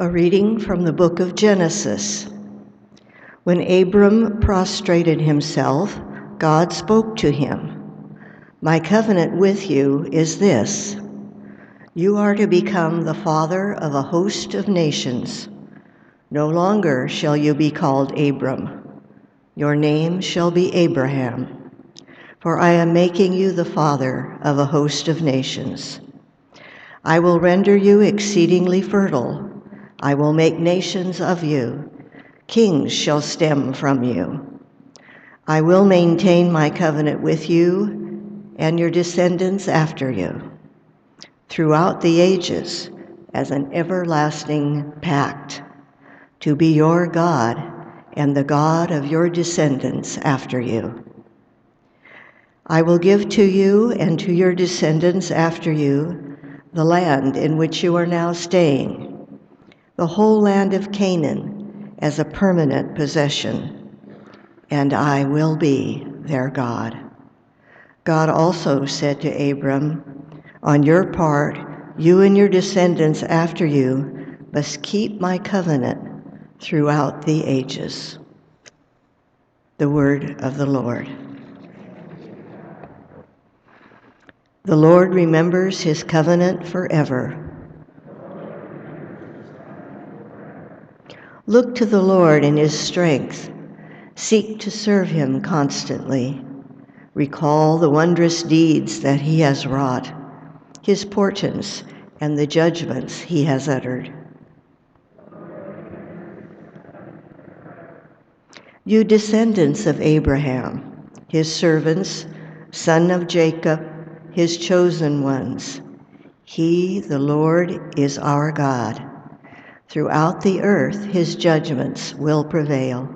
A reading from the book of Genesis. When Abram prostrated himself, God spoke to him. "My covenant with you is this: you are to become the father of a host of nations. No longer shall you be called Abram. Your name shall be Abraham, for I am making you the father of a host of nations. I will render you exceedingly fertile. I will make nations of you. Kings shall stem from you. I will maintain my covenant with you and your descendants after you, throughout the ages, as an everlasting pact, to be your God and the God of your descendants after you. I will give to you and to your descendants after you the land in which you are now staying, the whole land of Canaan as a permanent possession, and I will be their God." God also said to Abram, "On your part, you and your descendants after you must keep my covenant throughout the ages." The word of the Lord. The Lord remembers his covenant forever. Look to the Lord in his strength. Seek to serve him constantly. Recall the wondrous deeds that he has wrought, his portents and the judgments he has uttered. You descendants of Abraham, his servants, son of Jacob, his chosen ones, he, the Lord, is our God. Throughout the earth, his judgments will prevail.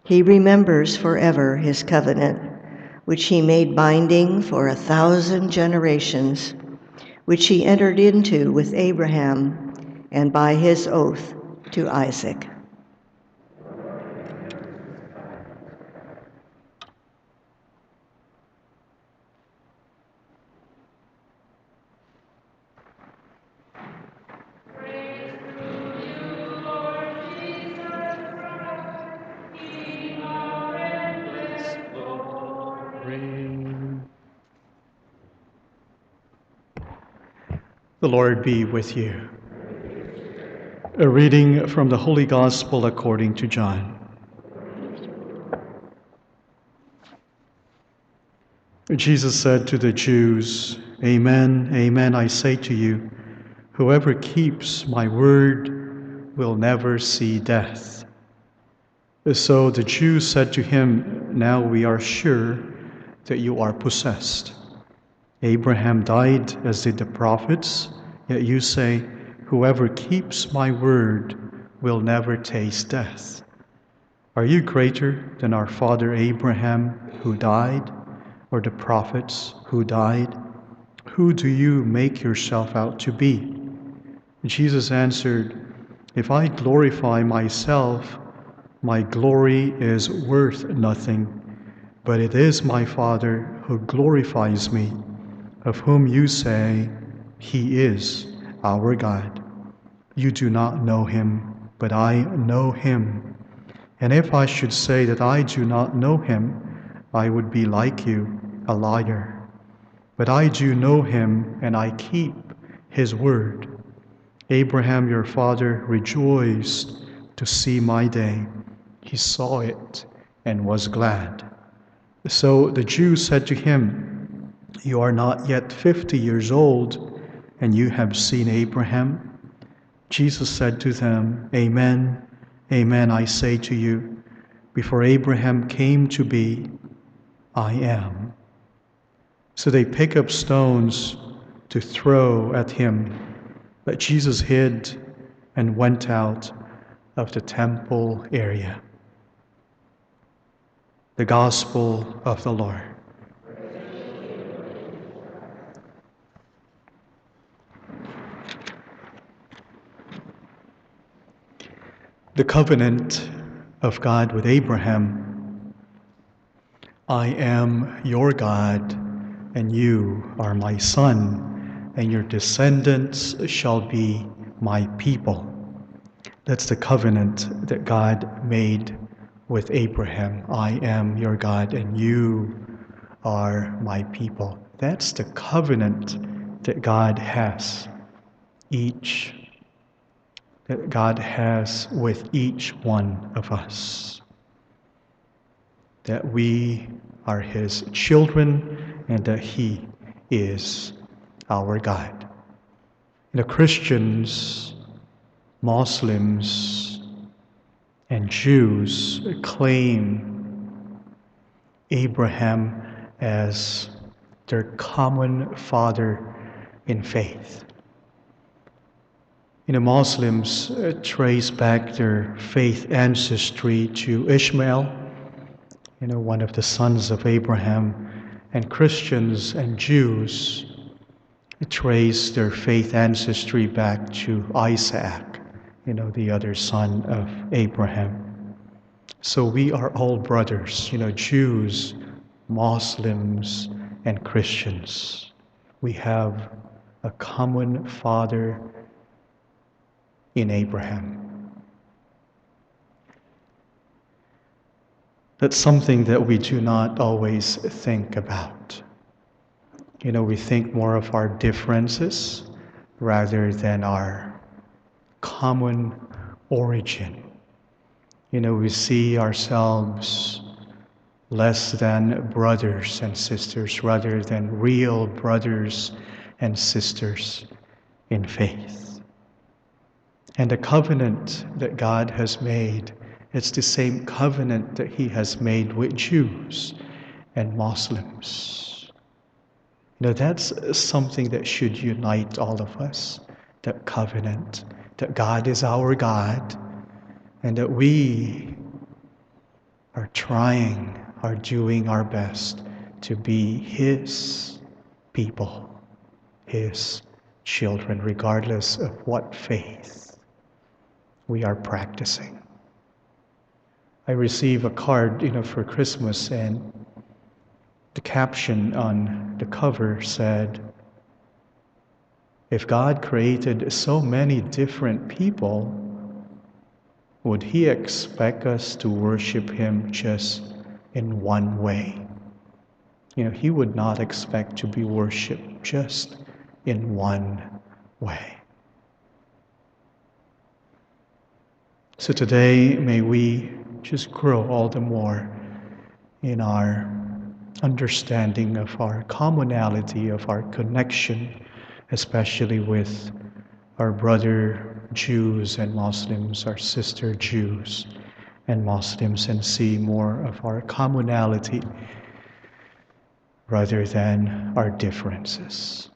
He remembers forever his covenant, which he made binding for 1,000 generations, which he entered into with Abraham and by his oath to Isaac. The Lord be with you. A reading from the Holy Gospel according to John. Jesus said to the Jews, "Amen, amen, I say to you, whoever keeps my word will never see death." So the Jews said to him, "Now we are sure that you are possessed. Abraham died, as did the prophets, yet you say, 'Whoever keeps my word will never taste death.' Are you greater than our father Abraham, who died, or the prophets who died? Who do you make yourself out to be?" Jesus answered, "If I glorify myself, my glory is worth nothing, but it is my Father who glorifies me, of whom you say, 'He is our God.' You do not know him, but I know him. And if I should say that I do not know him, I would be like you, a liar. But I do know him, and I keep his word. Abraham your father rejoiced to see my day. He saw it and was glad." So the Jews said to him, "You are not yet 50 years old, and you have seen Abraham?" Jesus said to them, "Amen, amen, I say to you, before Abraham came to be, I am." So they pick up stones to throw at him, but Jesus hid and went out of the temple area. The Gospel of the Lord. The covenant of God with Abraham: "I am your God, and you are my son, and your descendants shall be my people. That's the covenant that God made with Abraham. I am your God, and you are my people. That's the covenant that God has with each one of us. That we are his children and that he is our God. The Christians, Muslims, and Jews claim Abraham as their common father in faith. Muslims trace back their faith ancestry to Ishmael, one of the sons of Abraham, and Christians and Jews trace their faith ancestry back to Isaac, the other son of Abraham. So we are all brothers, Jews, Muslims, and Christians. We have a common father in Abraham. That's something that we do not always think about. We think more of our differences rather than our common origin. We see ourselves less than brothers and sisters rather than real brothers and sisters in faith. And the covenant that God has made, it's the same covenant that he has made with Jews and Muslims. That's something that should unite all of us, that covenant, that God is our God, and that we are doing our best to be his people, his children, regardless of what faith we are practicing. I received a card, for Christmas, and the caption on the cover said, "If God created so many different people, would he expect us to worship him just in one way?" He would not expect to be worshiped just in one way. So today, may we just grow all the more in our understanding of our commonality, of our connection, especially with our brother Jews and Muslims, our sister Jews and Muslims, and see more of our commonality rather than our differences.